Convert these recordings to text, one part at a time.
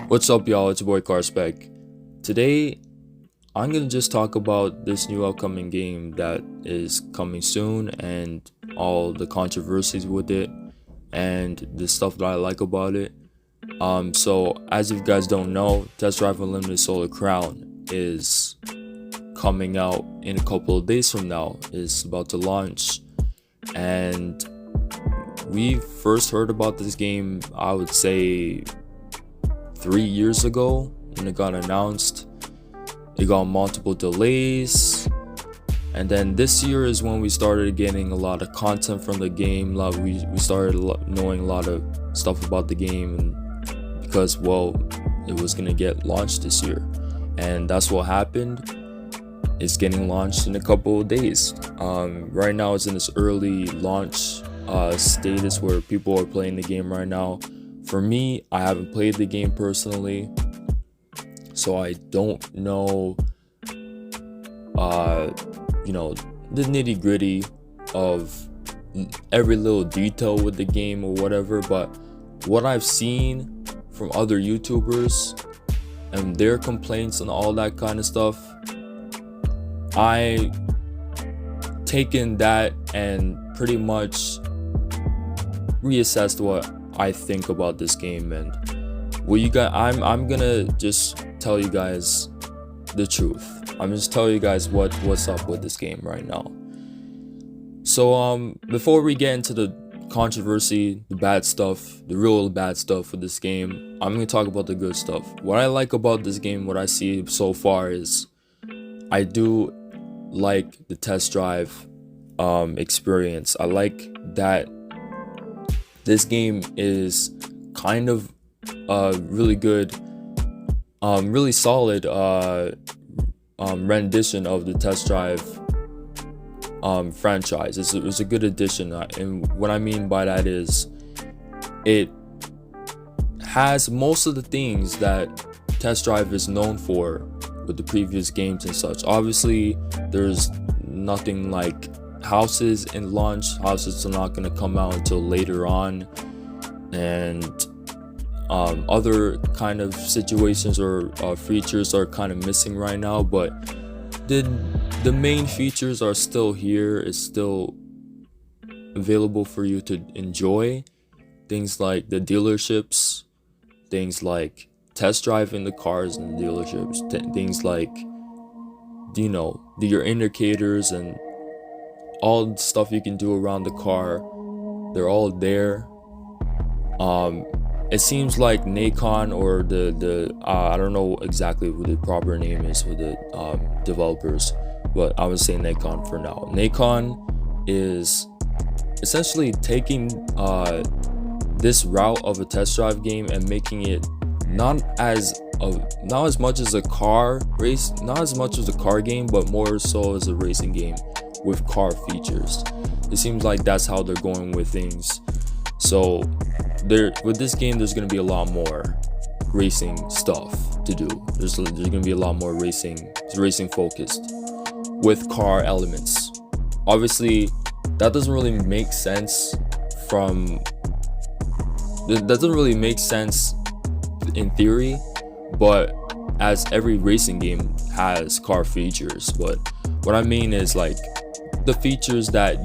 What's up, y'all? It's your boy Carspec. Today, I'm gonna just talk about this new upcoming game that is coming soon and all the controversies with it and the stuff that I like about it. So as if you guys don't know, Test Drive Unlimited Solar Crown is coming out in a couple of days from now. It's about to launch, and we first heard about this game, I would say 3 years ago when it got announced. It got multiple delays, and then this year is when we started getting a lot of content from the game. We started knowing a lot of stuff about the game, and because it was gonna get launched this year, and that's what happened. It's getting launched in a couple of days. Right now it's in this early launch status where people are playing the game right now. For me, I haven't played the game personally, so I don't know, the nitty gritty of every little detail with the game or whatever. But what I've seen from other YouTubers and their complaints and all that kind of stuff, I taken that and pretty much reassessed what I think about this game. And what you guys, I'm gonna just tell you guys the truth. I'm just telling you guys what's up with this game right now. So before we get into the controversy, the bad stuff, the real bad stuff with this game, I'm gonna talk about the good stuff. What I like about this game, what I see so far, is I do like the test drive experience. I like that this game is kind of really good, really solid rendition of the test drive franchise. It's a good addition, and what I mean by that is it has most of the things that test drive is known for with the previous games and such. Obviously, there's nothing like houses in launch. Houses are not going to come out until later on, and other kind of situations or features are kind of missing right now, but the main features are still here. It's still available for you to enjoy. Things like the dealerships, things like test driving the cars in the dealerships, things like your indicators and all the stuff you can do around the car. They're all there. It seems like Nacon, or the I don't know exactly what the proper name is for the developers, but I would say Nacon for now. Nacon is essentially taking this route of a test drive game and making it not as much as a car race, not as much as a car game, but more so as a racing game with car features. It seems like that's how they're going with things. So with this game, there's going to be a lot more racing stuff to do. There's going to be a lot more racing focused with car elements. Obviously, that doesn't really make sense in theory, but as every racing game has car features. But what I mean is like the features that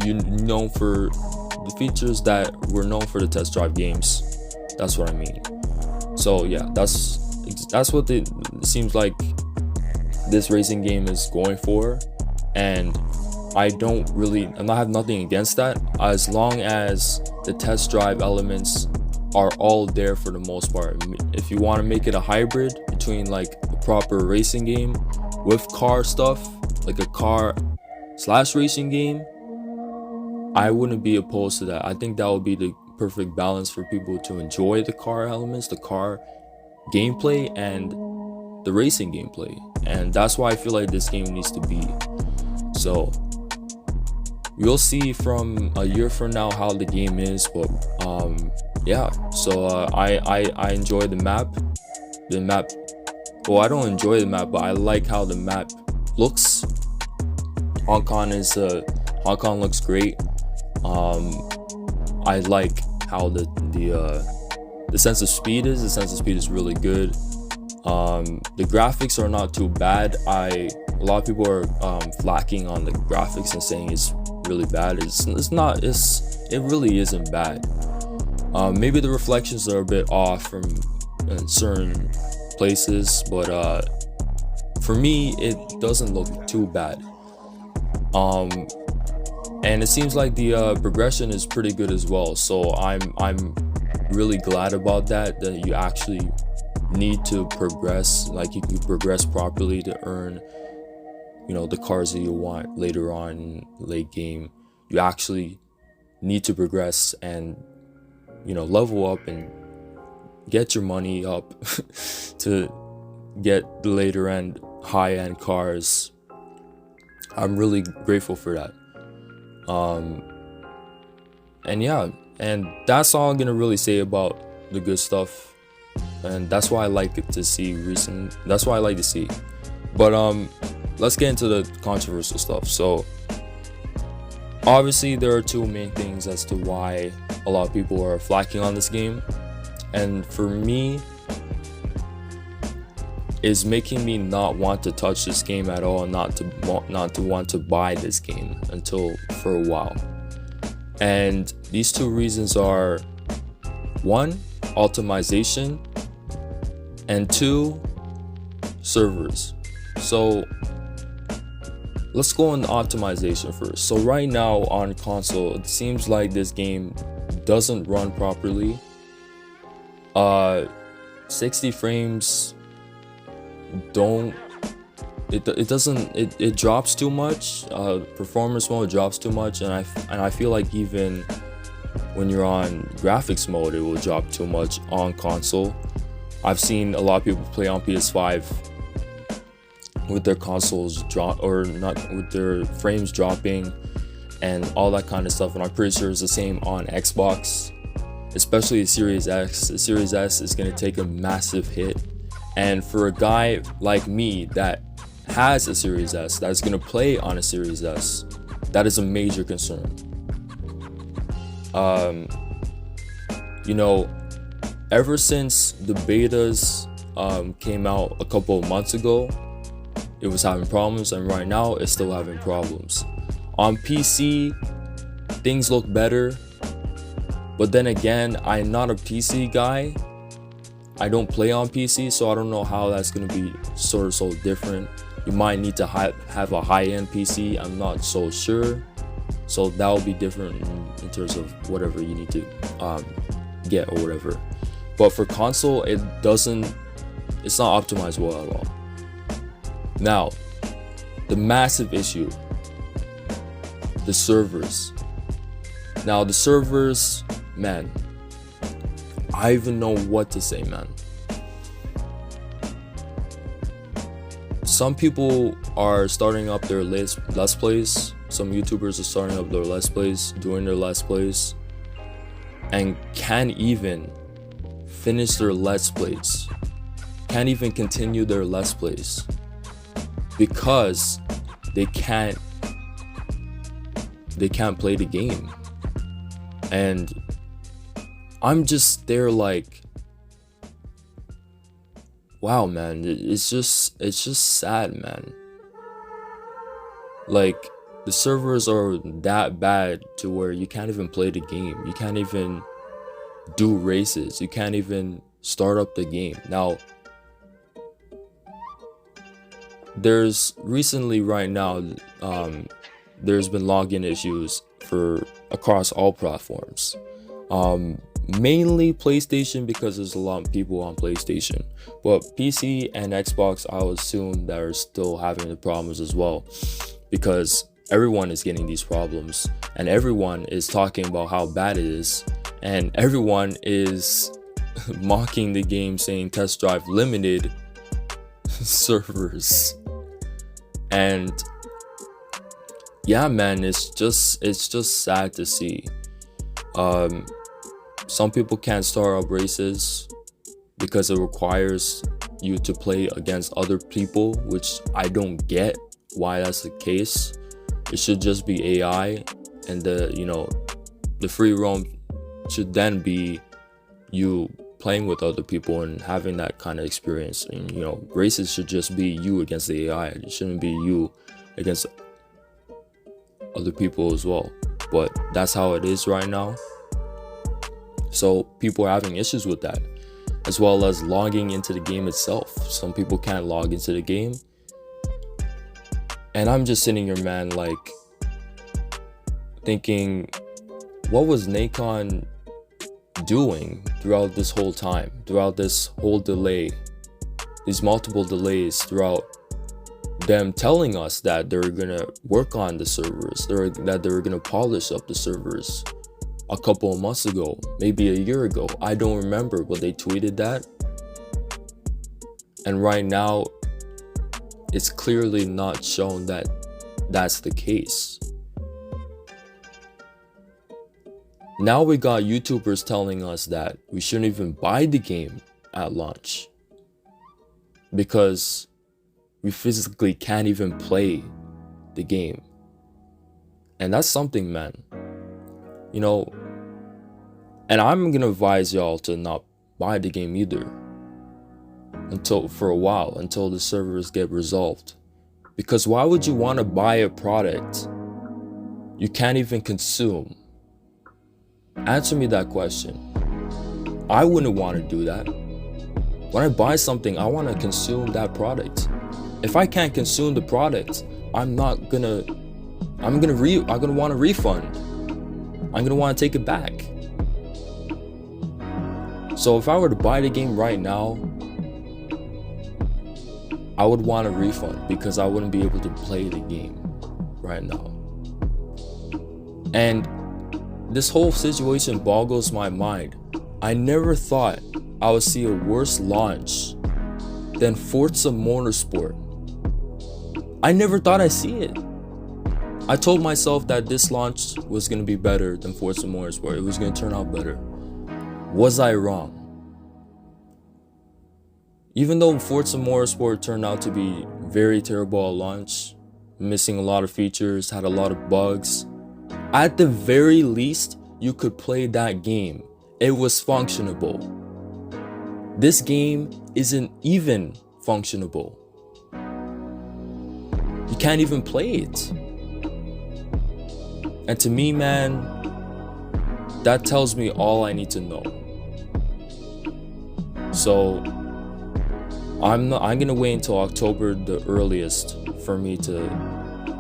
were known for the test drive games. That's what I mean. So yeah, that's what it seems like this racing game is going for, and I have nothing against that, as long as the test drive elements are all there for the most part. If you want to make it a hybrid between like a proper racing game with car stuff, like a car/racing game, I wouldn't be opposed to that. I think that would be the perfect balance for people to enjoy the car elements, the car gameplay, and the racing gameplay. And that's why I feel like this game needs to be. So we'll see from a year from now how the game is, but yeah. So I enjoy the map. Well, I don't enjoy the map, but I like how the map looks. Hong Kong looks great. I like how the sense of speed is. The sense of speed is really good. The graphics are not too bad. A lot of people are flacking on the graphics and saying it's really bad. It's not. It really isn't bad. Maybe the reflections are a bit off from certain places, but for me, it doesn't look too bad. And it seems like the progression is pretty good as well. So I'm really glad about that. That you actually need to progress, like you can progress properly to earn, the cars that you want later on in late game. You actually need to progress and level up and get your money up to get the later end high end cars. I'm really grateful for that. And yeah, and that's all I'm gonna really say about the good stuff, and that's why I like to see that's why I like to see. But let's get into the controversial stuff. So obviously there are two main things as to why a lot of people are flacking on this game, and for me is making me not want to touch this game at all, and not to want to buy this game until for a while. And these two reasons are: one, optimization, and two, servers. So let's go on the optimization first. So right now on console, it seems like this game doesn't run properly. 60 frames it drops too much. Performance mode drops too much, and I feel like even when you're on graphics mode, it will drop too much on console. I've seen a lot of people play on PS5 with their consoles with their frames dropping and all that kind of stuff, and I'm pretty sure it's the same on Xbox, especially the Series X. The Series S is going to take a massive hit, and for a guy like me that has a Series S, that's going to play on a Series S, that is a major concern. Ever since the betas came out a couple of months ago, it was having problems, and right now it's still having problems. On PC, things look better, but then again, I'm not a PC guy. I don't play on PC, so I don't know how that's going to be so different. You might need to have a high-end PC, I'm not so sure. So that will be different in terms of whatever you need to get or whatever. But for console, it's not optimized well at all. Now, the massive issue, the servers. Now the servers, man, I even know what to say, man. Some people are starting up their let's plays. Some YouTubers are starting up their let's plays, doing their let's plays, and can't even finish their let's plays. Can't even continue their let's plays because they can't play the game. And I'm just there like, wow, man, it's just sad, man. Like, the servers are that bad to where you can't even play the game. You can't even do races. You can't even start up the game. Now, there's recently right now, there's been login issues across all platforms. Mainly PlayStation, because there's a lot of people on PlayStation, but PC and Xbox, I'll assume that are still having the problems as well, because everyone is getting these problems and everyone is talking about how bad it is, and everyone is mocking the game, saying test drive limited servers. And yeah, man, it's just sad to see. Some people can't start up races because it requires you to play against other people, which I don't get why that's the case. It should just be AI, and the free roam should then be you playing with other people and having that kind of experience. And races should just be you against the AI. It shouldn't be you against other people as well. But that's how it is right now. So people are having issues with that, as well as logging into the game itself. Some people can't log into the game. And I'm just sitting here, man, like thinking, what was Nacon doing throughout this whole time, throughout this whole delay, these multiple delays, throughout them telling us that they were gonna work on the servers, that they were gonna polish up the servers a couple of months ago, maybe a year ago. I don't remember, but they tweeted that. And right now, it's clearly not shown that that's the case. Now we got YouTubers telling us that we shouldn't even buy the game at launch because we physically can't even play the game. And that's something, man. And I'm gonna advise y'all to not buy the game either for a while, until the servers get resolved. Because why would you want to buy a product you can't even consume? Answer me that question. I wouldn't want to do that. When I buy something, I want to consume that product. If I can't consume the product, I'm gonna want a refund. I'm gonna want to take it back. So if I were to buy the game right now, I would want a refund because I wouldn't be able to play the game right now. And this whole situation boggles my mind. I never thought I would see a worse launch than Forza Motorsport. I never thought I'd see it. I told myself that this launch was going to be better than Forza Motorsport. It was going to turn out better. Was I wrong? Even though Forza Motorsport turned out to be very terrible at launch, missing a lot of features, had a lot of bugs, at the very least, you could play that game. It was functionable. This game isn't even functionable. You can't even play it. And to me, man, that tells me all I need to know. So I'm gonna wait until October, the earliest, for me to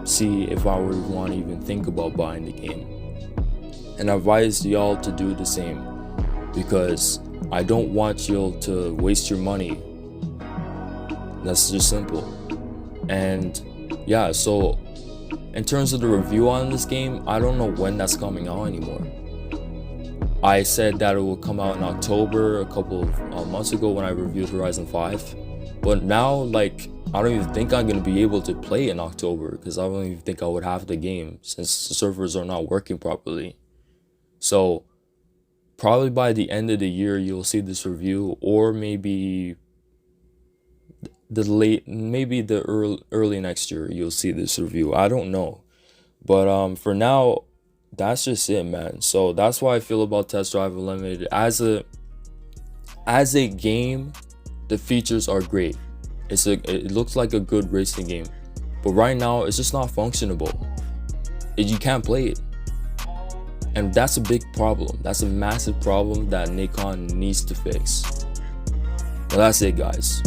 see if I would want to even think about buying the game. And I advise y'all to do the same, because I don't want y'all to waste your money. That's just simple. And yeah, so in terms of the review on this game, I don't know when that's coming out anymore. I said that it will come out in October a couple of months ago when I reviewed Horizon 5. But now, I don't even think I'm going to be able to play in October, because I don't even think I would have the game since the servers are not working properly. So probably by the end of the year, you'll see this review, or maybe early next year, you'll see this review. I don't know. But for now, that's just it, man. So that's why I feel about Test Drive Unlimited. As a game, the features are great. It looks like a good racing game, but right now it's just not functionable. You can't play it, and that's a big problem. That's a massive problem that Nacon needs to fix. Well, that's it, guys.